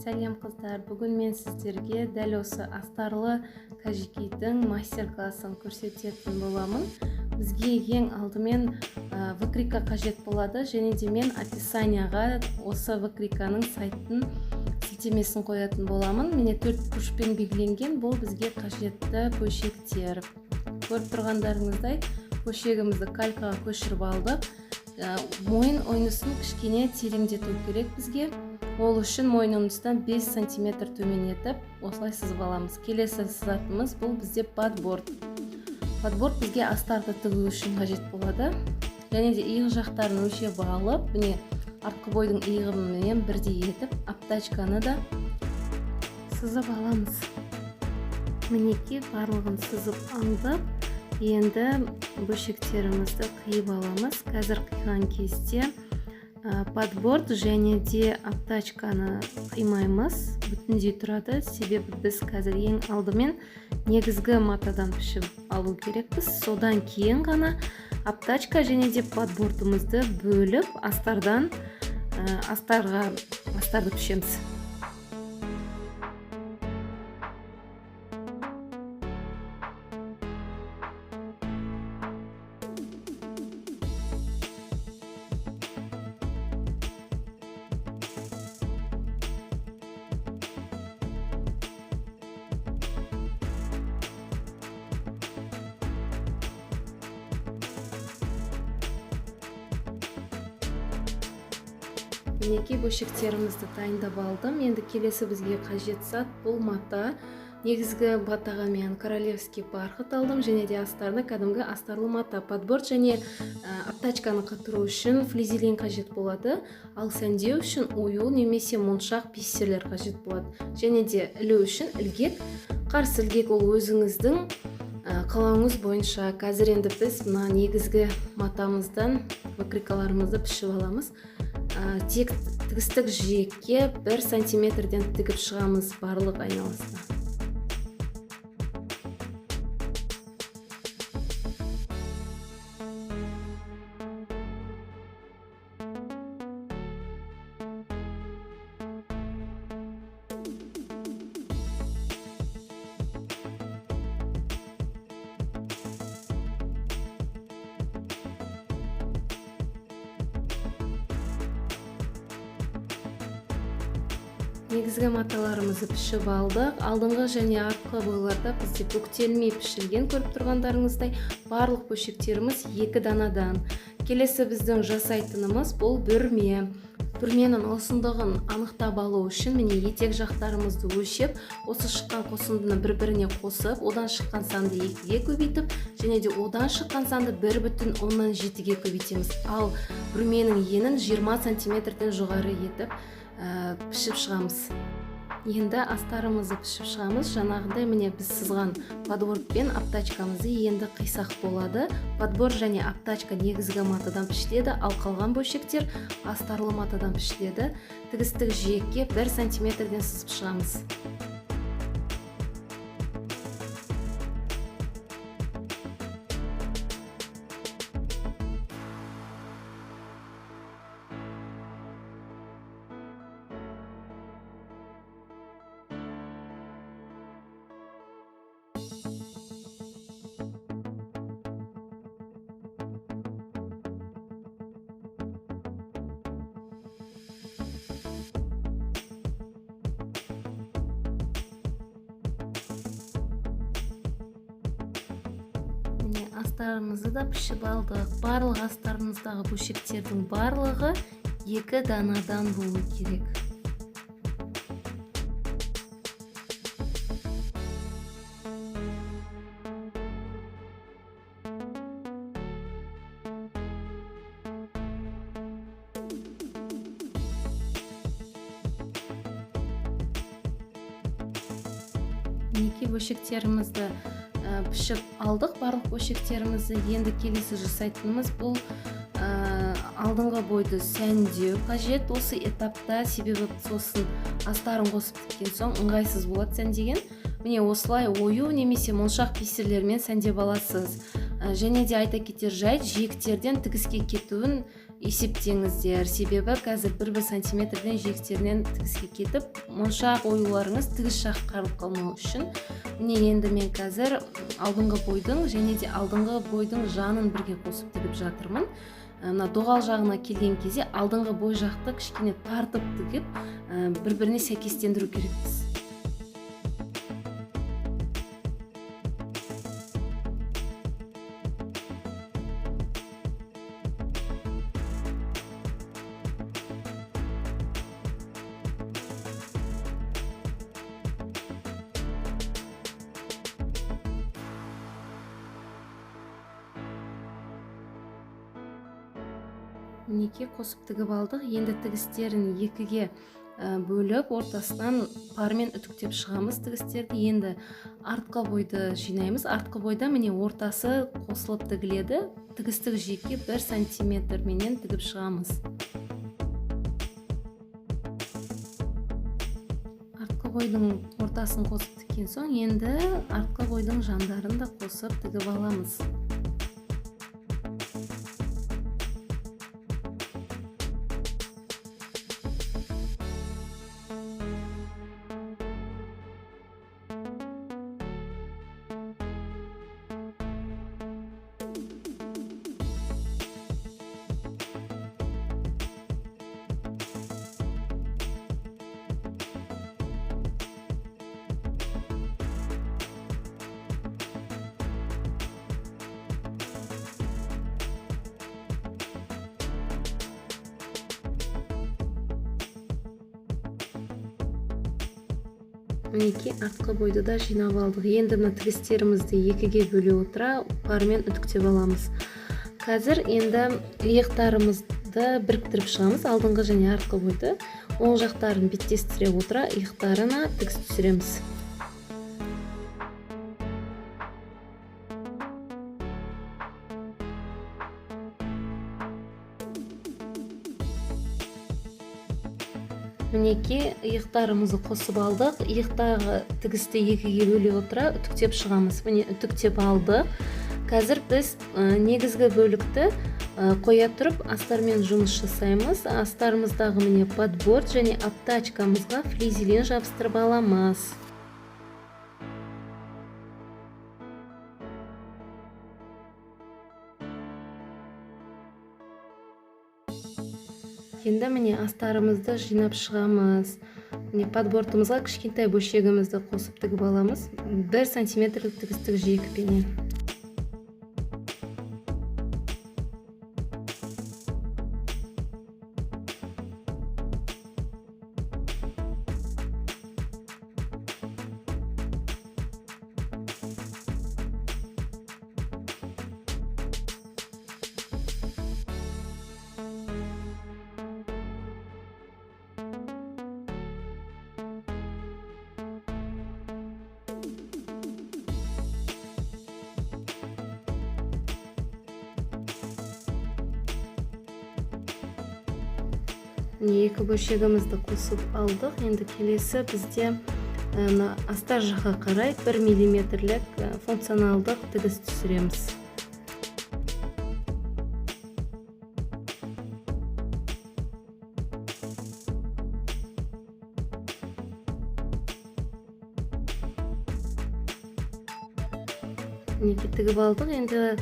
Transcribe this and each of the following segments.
Сәлем қыздар, бүгін мен сіздерге дәл осы астарлы кәжекейдің мастер-классын көрсететін боламын. Бізге ең алдымен выкрика қажет болады, және де мен описанияға осы выкриканың сайттың сілтемесін қоятын боламын. Міне 4 күшпен белгіленген, бұл бізге қажетті бөлшектер. Көріп тұрғандарыңыздай, бөлшегімізді калькаға көшіріп алдық. Мойын ойнысын кішкене тереңдету керек бізге. Ол үшін мойнымыздан 5 см төмен етіп, осылай сызып аламыз. Келесі сызатымыз бұл бізде подборд. Подборд бізге астарды тігу үшін қажет болады. Және де иық жақтарын өлшеп алып, міне артқы бойдың иығымен бірдей етіп, аптачканы да сызып аламыз. Мінекей барлығын сызып алдық. Енді бөлшектерімізді қиып аламыз. Қазір қиған кезде подборд және де аптачканы қимаймыз, бүтіндей тұрады. Себебі біз қазір ең алдымен негізгі матадан пішіп алу керекпіз. Содан кейін ғана аптачка және де подбордымызды бөліп астарды пішеміз. Мінекей бөлшектерімізді дайындап алдым. Енді келесі бізге қажет зат бұл мата. Негізгі матаға мен королевский бархат алдым, және де астарына кәдімгі астарлы мата. Подборд және аптачканы қатыру үшін флизелин қажет болады. Ал сәндеу үшін ою немесе моншақ бисерлер қажет болады. Және де ілу үшін ілгек. Қарсы ілгек ол өзіңіздің қалауыңыз бойынша. Қазір енді біз мына негізгі матамыздан выкрикаларымызды пішіп аламыз. Тек тігістік жиекке 1 см-ден тігіп шығамыз барлық айналасына. Негізгі маталарымызды пішіп алдық. Алдыңғы және артқы бойларда бізде бүктелмей пішілген, көріп тұрғандарыңыздай барлық бөлшектеріміз 2 данадан. Келесі біздің жасайтынымыз бұл бүрме. Бүрменің ұзындығын анықтап алу үшін міне етек жақтарымызды өлшеп, осы шыққан қосындыны бір-біріне қосып, одан шыққан санды 2-ге көбейтіп, және де одан шыққан санды 1,7-ге көбейтеміз. Ал бүрменің енін 20 см-ден жоғары етіп пішіп шығамыз. Енді астарымызды пішіп шығамыз. Жаңағындай міне біз сызған подборд пен аптачкамызды енді қисақ болады. Подборд және аптачка негізгі матадан пішіледі, ал қалған бөлшектер астарлы матадан пішіледі. Тігістік жиекке 1 см-ден сызып шығамыз. Астарымызды да пішіп алдық. Барлық астарымыздағы бөлшектердің барлығы 2 данадан болу керек. Мінекей бөлшектерімізді пішіп алдық, барлық бөлшектерімізді. Енді келесі жасайтынымыз бұл алдыңғы бойды сәндеу қажет осы этапта, себебі сосын астарын қосып тіккен соң ыңғайсыз болады сәндеген. Міне осылай ою немесе моншақ бисерлермен сәндеп аласыз. Және де айта кетер жайт, жиектерден тігіске кетуін есептеңіздер, себебі қазір 1 сантиметрден жиектерінен тігіске кетіп, моншақ оюларыңыз тігіс жақ қарылып қалмау үшін. Міне енді мен қазір алдыңғы бойдың және де алдыңғы бойдың жанын бірге қосып тігіп жатырмын. Мына доғал жағына келген кезде алдыңғы бой жақты кішкене тартып тігіп, бір-біріне сәйкестендіру керекпіз. Мінекей қосып тігіп алдық. Енді тігістерін екіге бөліп, ортасынан пармен үтіктеп шығамыз тігістерді. Енді артқы бойды жинаймыз. Артқы бойда міне ортасы қосылып тігіледі. Тігістік жиекке 1 сантиметр менен тігіп шығамыз. Артқы бойдың ортасын қосып тіккен соң, енді артқы бойдың жандарын да қосып тігіп аламыз. Мінекей артқы бойды да жинап алдық. Енді мына тігістерімізді екіге бөле отыра пармен үтіктеп аламыз. Қазір енді иықтарымызды біріктіріп шығамыз. Алдыңғы және артқы бойды оң жақтарын беттестіре отыра иықтарына тігіс түсіреміз. Мінекей иықтарымызды қосып алдық. Иықтағы тігісті екіге бөле отыра үтіктеп шығамыз. Міне үтіктеп алдық. Қазір біз негізгі бөлікті қоя тұрып астармен жұмыс жасаймыз. Астарымыздағы міне подборд және аптачкамызға флизелен жабыстырып аламыз. Енді міне астарымызды жинап шығамыз. Міне подбордымызға кішкентай бөлшегімізді қосып тігіп аламыз. 1 сантиметрлік тігістік жиекпенен. Екі бөлшегімізді қосып алдық. Енді келесі бізде астар жаққа қарай 1 миллиметрлік функционалдық тігіс түсіреміз. Тігіп алдық. Енді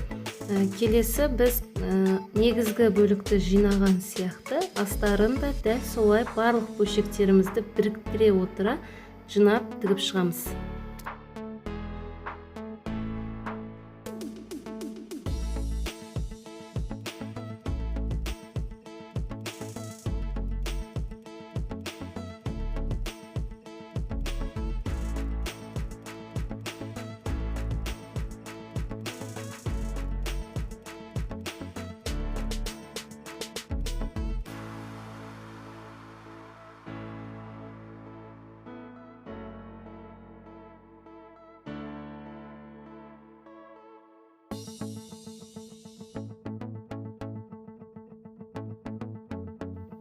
келесі біз негізгі бөлікті жинаған сияқты астарын да дәл солай барлық бөлшектерімізді біріктіре отыра жинап тігіп шығамыз.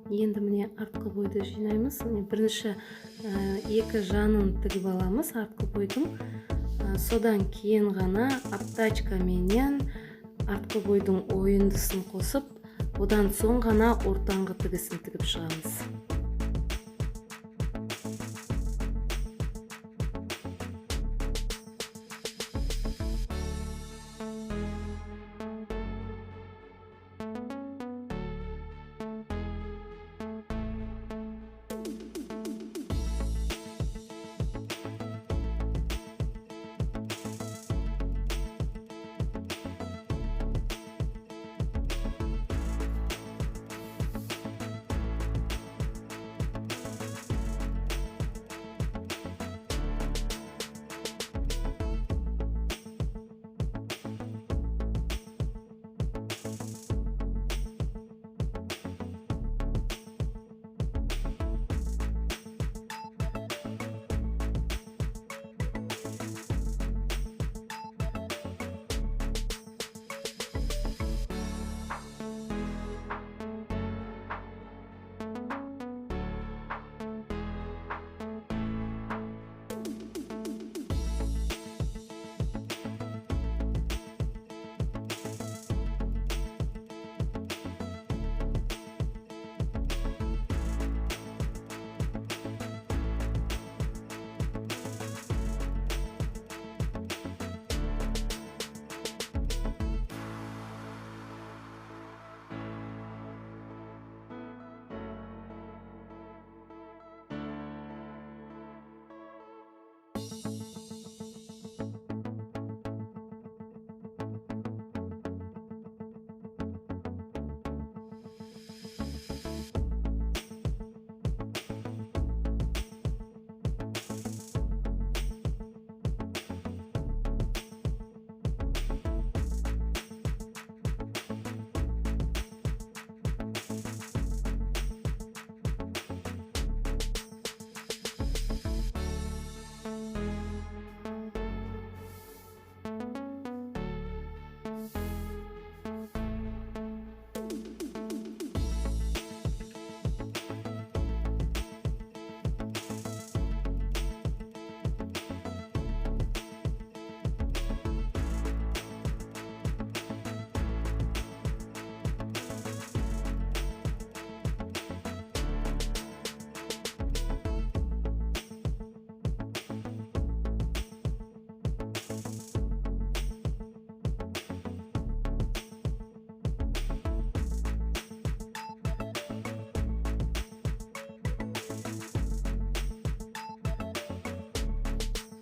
Енді міне артқы бойды жинаймыз. Бірінші екі жанын тігіп аламыз артқы бойдың. Содан кейін ғана аптачка менен артқы бойдың ойындысын қосып Одан соң ғана ортаңғы тігісін тігіп шығамыз.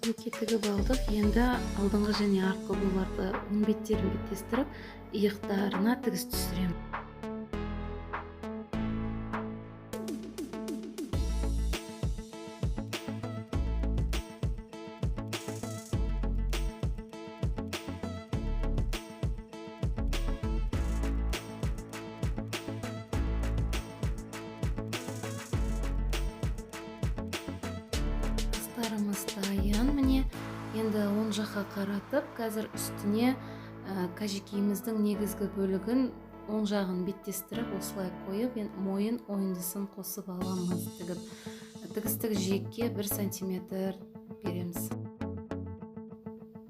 Мінекей тігіп алдық. Енді алдыңғы және артқы бойларды оң беттерін беттестіріп, иықтарына тігіс түсіремін. Астарымыз дайын. Міне, енді оң жаққа қаратып, қазір үстіне қажекейіміздің негізгі бөлігін оң жағын беттестіріп, осылай қойып, мойын ойындысын қосып аламыз тігіп. Тігістік жиекке 1 сантиметр береміз.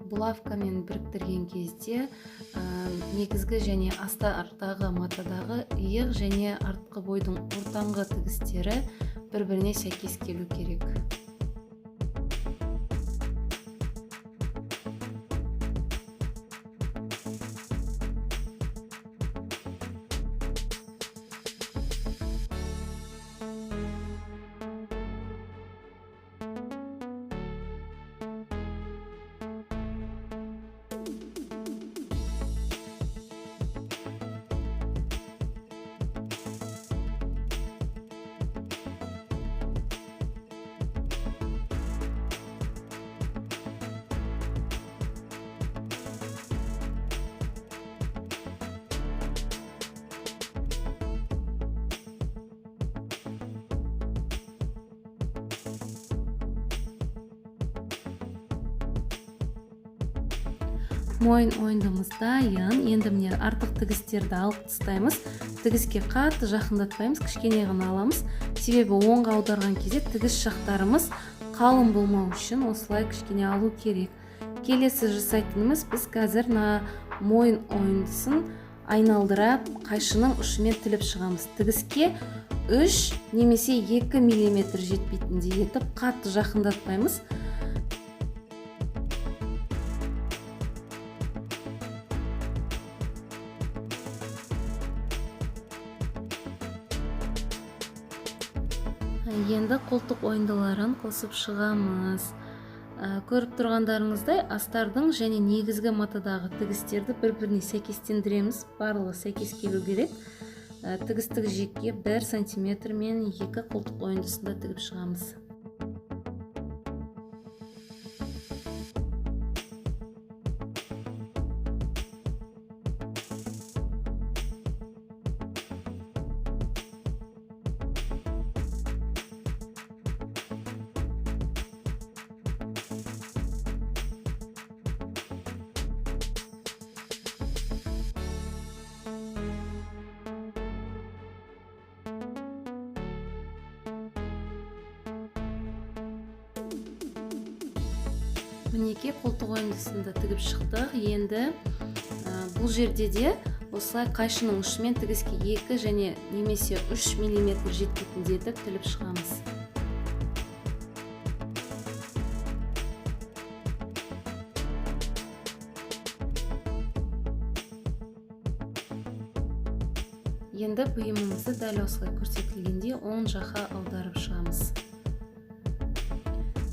Булавкамен біріктірген кезде негізгі және астардағы матадағы иық және артқы бойдың ортаңғы тігістері бір-біріне сәйкес келу керек. Мойын ойындымыз дайын. Енді міне артық тігістерді алып тастаймыз. Тігіске қатты жақындатпаймыз, кішкене ғана аламыз. Себебі оңға аударған кезде тігіс жақтарымыз қалың болмау үшін осылай кішкене алу керек. Келесі жасайтынымыз, біз қазір мойын ойындысын айналдырып қайшының ұшымен тіліп шығамыз. Тігіске 3 немесе 2 мм жетпейтіндей етіп қатты жақындатпаймыз. Енді қолтық ойындыларын қосып шығамыз. Көріп тұрғандарыңыздай астардың және негізгі матадағы тігістерді бір-біріне сәйкестендіреміз. Барлығы сәйкес келу керек. Тігістік жекке 1 см мен 2 қолтық ойындысында тігіп шығамыз. Мінеке қолтық ойындысында тігіп шықтық. Енді бұл жерде де осылай қайшының ұшымен тігіске 2 және немесе 3 мм жетпейтіндей етіп тіліп шығамыз. Енді бұйымымызды дәл осылай көрсетілгендей оң жаққа аударып шығамыз.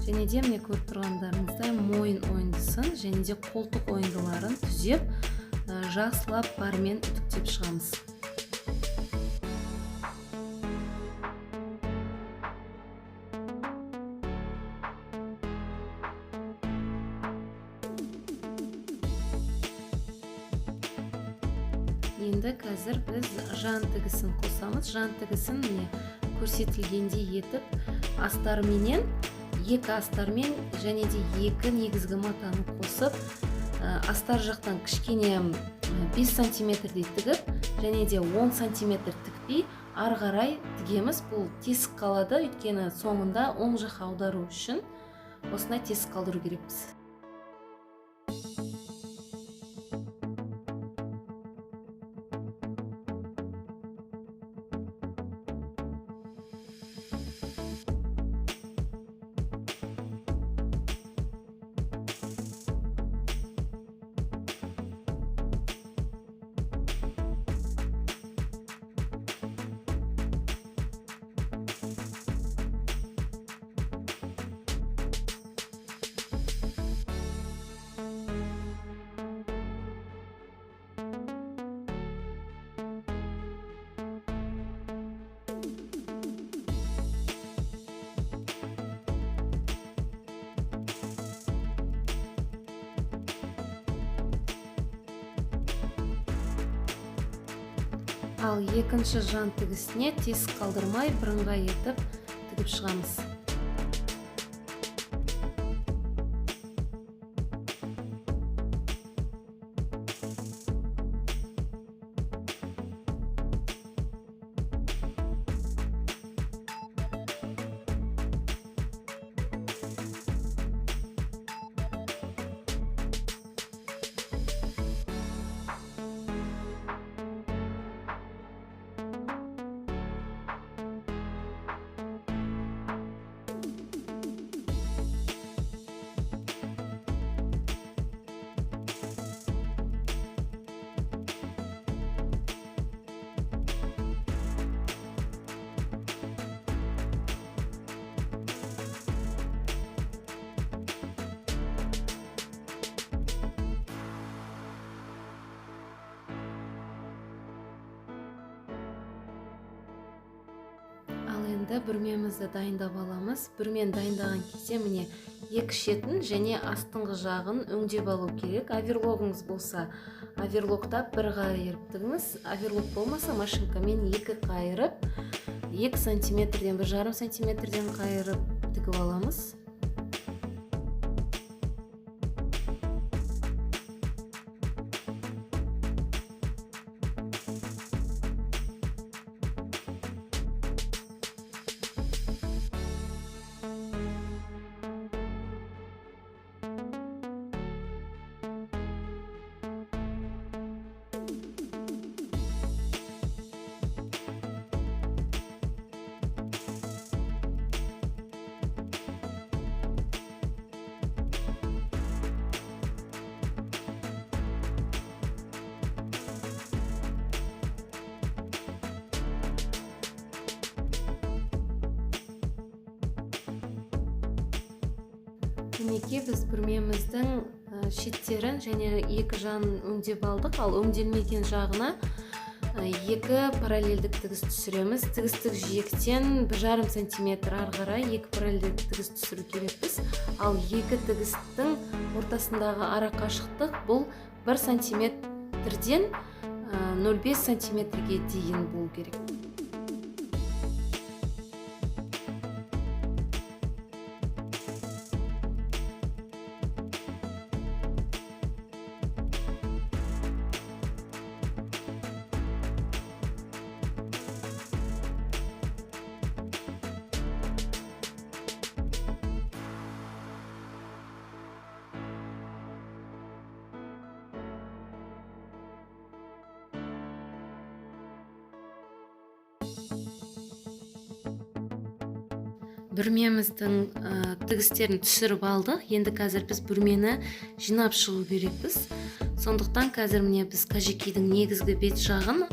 Және де міне көріп тұрғандарыңыздай мойын ойындысын және де қолтық ойындыларын түзеп, жақсылап бармен үтіктеп шығамыз. Енді қазір біз жан тігісін қосамыз. Жан тігісін көрсетілгендей етіп астарменен 2 астармен және де 2 негізгі матаны қосып, астар жақтан кішкене 5 см-дей тігіп, және де 10 см тікпей ары қарай тігеміз. Бұл тесік қалады, өйткені соңында оң жаққа аудару үшін осындай тесік қалдыру керекпіз. Ал екінші жан тігісіне тесік қалдырмай бірыңғай етіп тігіп шығамыз. Енді бүрмемізді дайындап аламыз. Бүрмен дайындаған кезде міне екі шетін және астыңғы жағын өңдеп алу керек. Оверлогыңыз болса, оверлогтап бір қайырып тігіңіз. Оверлог болмаса, машинкамен 2 қайырып, 2 сантиметрден 1,5 сантиметрден қайырып тігіп аламыз. мінекей біз бүрмеміздің шеттерін және екі жағын өңдеп алдық. Ал өңделмеген жағына екі параллельдік тігіс түсіреміз. Тігістік жиектен 1,5 сантиметр ары қарай екі параллельдік тігіс түсіру керекпіз. Ал екі тігістің ортасындағы ара қашықтық бұл 1 сантиметрден 0,5 сантиметрге дейін болу керек. Бүрмеміздің тігістерін түсіріп алдық. Енді қазір біз бүрмені жинап шығу керекпіз. Сондықтан қазір міне біз қажекейдің негізгі бет жағын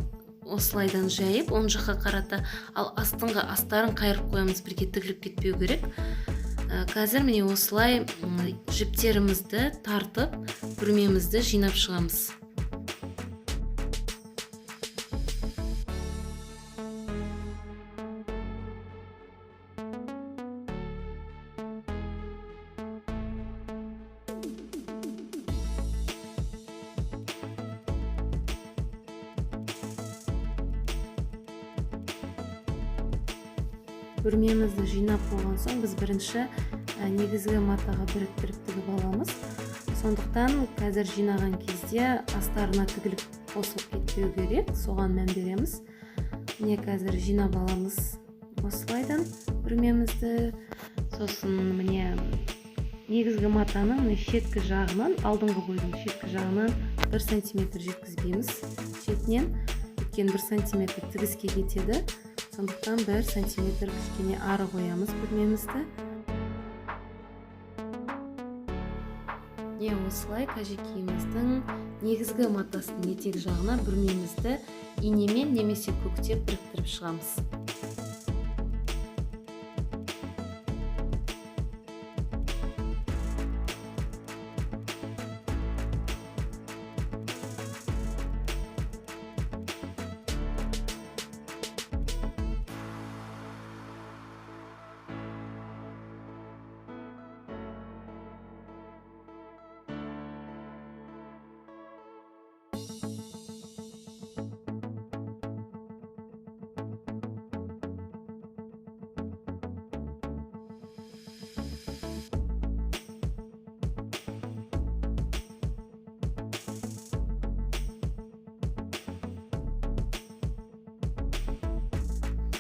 осылайдан жайып, оң жаққа қарата, ал астыңғы астарын қайырып қоямыз, бірге тігіліп кетпеу керек. Қазір міне осылай жіптерімізді тартып, бүрмемізді жинап шығамыз. Бүрмемізді жинап болған соң біз бірінші негізгі матаға біріктіріп тігіп аламыз. Сондықтан қазір жинаған кезде астарына тігіліп қосылып кетпеу керек, соған мән береміз. Міне қазір жинап аламыз осылайдан бүрмемізді. Сосын міне негізгі матаның шеткі жағынан, алдыңғы бойдың шеткі жағынан 1 сантиметр жеткізбейміз шетінен. Өйткені 1 сантиметр тігіске кетеді. Сондықтан 1 сантиметр кішкене ары қоямыз бүрмемізді. Осылай қажекейіміздің негізгі матасының етек жағына бүрмемізді инемен немесе көктеп біріктіріп шығамыз.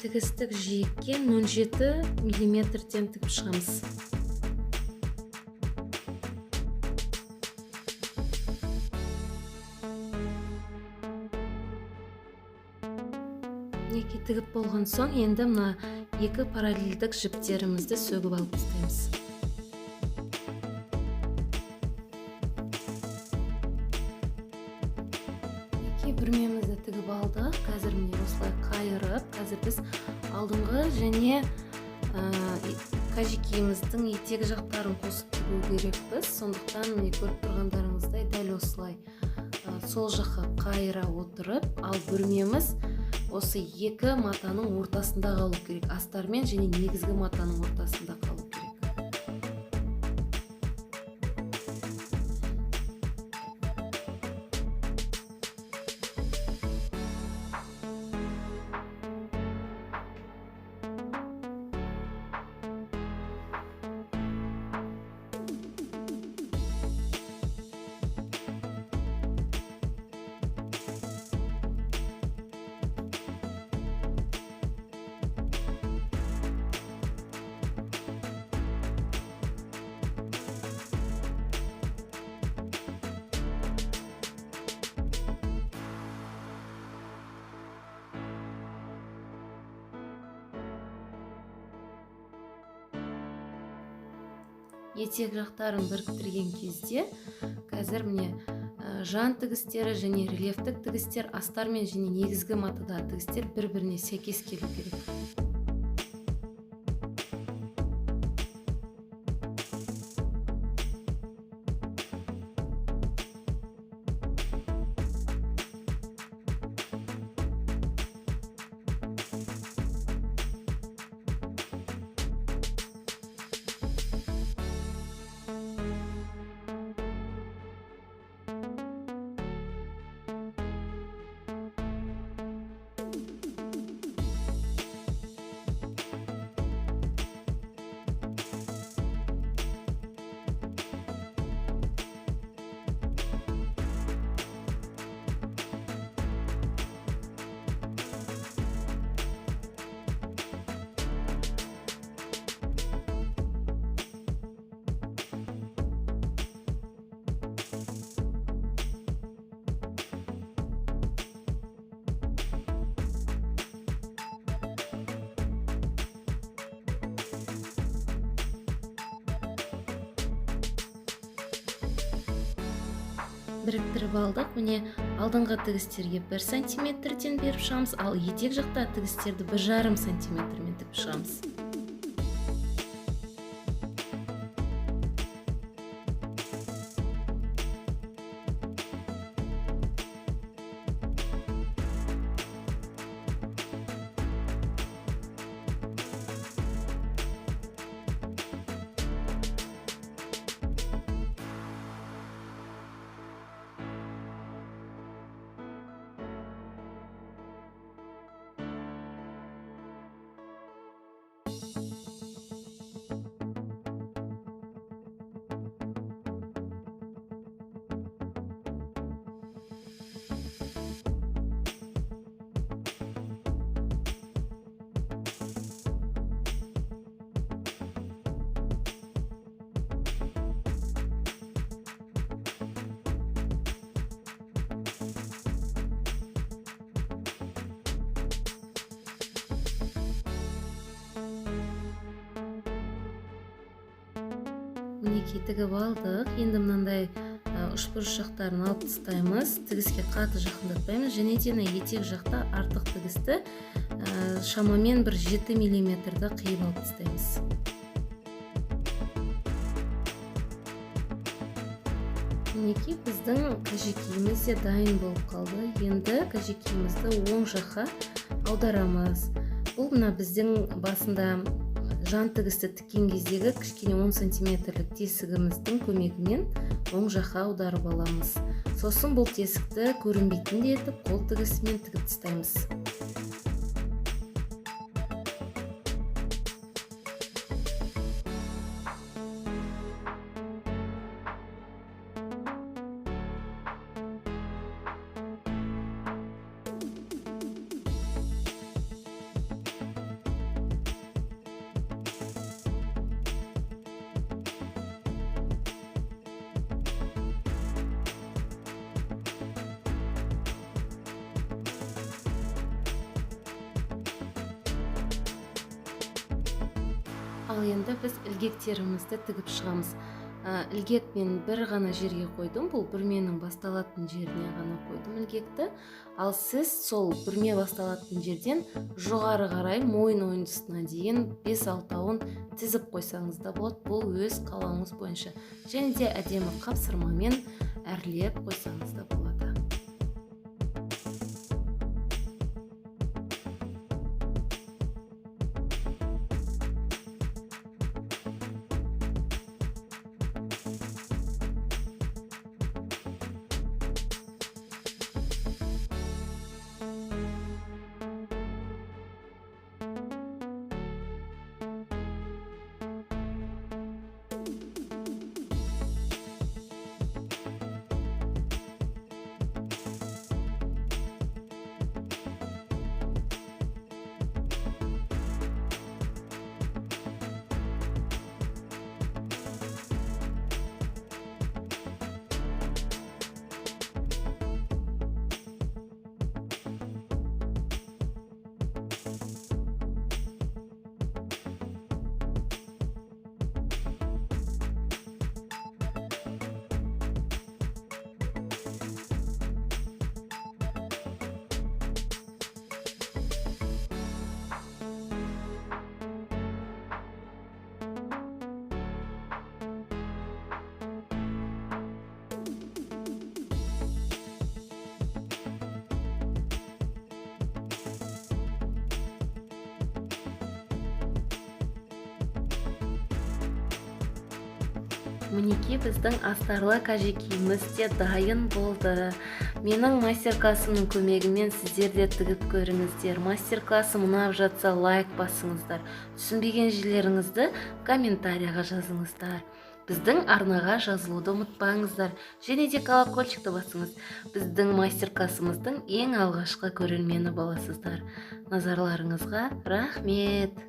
Тігістік жиекке 0,7 мм-ден тігіп шығамыз. Неке тігіп болған соң, енді мына екі параллельдік жіптерімізді сөгіп алып тастаймыз. Бүрмемізді тігіп алдық. Қазір міне осылай қайырып, қазір біз алдыңғы және қажекейіміздің етек жақтарын қосып тігу керекпіз. Сондықтан міне көріп тұрғандарыңыздай дәл осылай сол жаққа қайыра отырып, ал бүрмеміз осы екі матаның ортасында қалу керек. Астармен және негізгі матаның ортасында қалу керек. Етек жақтарын біріктірген кезде қазір міне жан тігістері және рельефтік тігістер, астармен және негізгі матада тігістер бір-біріне сәйкес келу керек. біріктіріп алдық. Міне алдыңғы тігістерге 1 сантиметрден беріп шығамыз, ал етек жақта тігістерді 1,5 сантиметрмен тігіп шығамыз. Мінекей тігіп алдық. Енді мынандай үшбұрыш жақтарын алып тастаймыз. Тігіске қаты жақындатпаймыз. Және де етек жақта артық тігісті шамамен бір 7 мм-ді қиып алып тастаймыз. Мінекей біздің қажекейіміз де дайын болып қалды. Енді қажекейімізді оң жаққа аударамыз. Бұл мына біздің басында жан тігісті тіккен кездегі кішкене 10 сантиметрлік тесігіміздің көмегімен оң жаққа аударып аламыз. Сосын бұл тесікті көрінбейтіндей етіп қол тігісімен тігіп тастаймыз. Ал енді біз ілгектерімізді тігіп шығамыз. Ілгек мен бір ғана жерге қойдым. Бұл бүрменің басталатын жеріне ғана қойдым ілгекті. Ал сіз сол бүрме басталатын жерден жоғары қарай мойын ойындысына дейін 5-6-ын тізіп қойсаңыз да болады. Бұл өз қалауыңыз бойынша. Және де әдемі қапсырмамен әрлеп қойсаңыз да болады. Мінекей біздің астарлы қажекейіміз де дайын болды. Менің мастер-классымның көмегімен сіздер де тігіп көріңіздер. Мастер-классым ұнап жатса лайк басыңыздар. Түсінбеген жерлеріңізді комментарияға жазыңыздар. Біздің арнаға жазылуды ұмытпаңыздар. Және де колокольчикті басыңыз. Біздің мастер-классымыздың ең алғашқы көрермені боласыздар. Назарларыңызға рахмет.